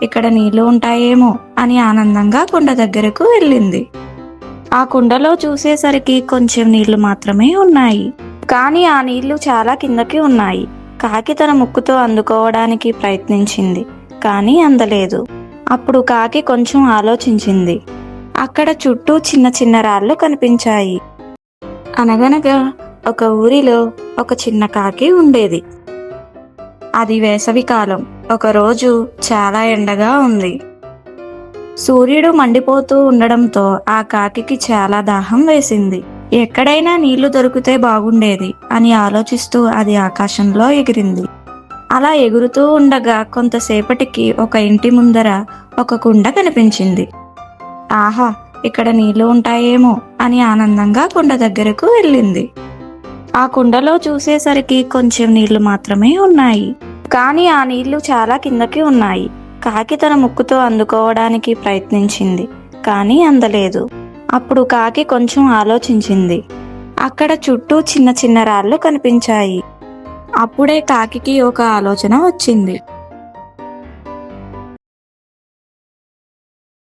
ఇక్కడ నీళ్లు ఉంటాయేమో అని ఆనందంగా కుండ దగ్గరకు వెళ్ళింది. ఆ కుండలో చూసేసరికి కొంచెం నీళ్లు మాత్రమే ఉన్నాయి. కానీ ఆ నీళ్లు చాలా కిందకి ఉన్నాయి. కాకి తన ముక్కుతో అందుకోవడానికి ప్రయత్నించింది, కానీ అందలేదు. అప్పుడు కాకి కొంచెం ఆలోచించింది. అక్కడ చుట్టూ చిన్న చిన్న రాళ్ళు కనిపించాయి. అనగనగా ఒక ఊరిలో ఒక చిన్న కాకి ఉండేది. అది వేసవికాలం. ఒకరోజు చాలా ఎండగా ఉంది. సూర్యుడు మండిపోతూ ఉండడంతో ఆ కాకికి చాలా దాహం వేసింది. ఎక్కడైనా నీళ్లు దొరికితే బాగుండేది అని ఆలోచిస్తూ అది ఆకాశంలో ఎగిరింది. అలా ఎగురుతూ ఉండగా కొంతసేపటికి ఒక ఇంటి ముందర ఒక కుండ కనిపించింది. ఆహా, ఇక్కడ నీళ్లు ఉంటాయేమో అని ఆనందంగా కుండ దగ్గరకు వెళ్ళింది. ఆ కుండలో చూసేసరికి కొంచెం నీళ్లు మాత్రమే ఉన్నాయి. కానీ ఆ నీళ్లు చాలా కిందకి ఉన్నాయి. కాకి తన ముక్కుతో అందుకోవడానికి ప్రయత్నించింది, కానీ అందలేదు. అప్పుడు కాకి కొంచెం ఆలోచించింది. అక్కడ చుట్టూ చిన్న చిన్న రాళ్ళు కనిపించాయి. అప్పుడే కాకికి ఒక ఆలోచన వచ్చింది.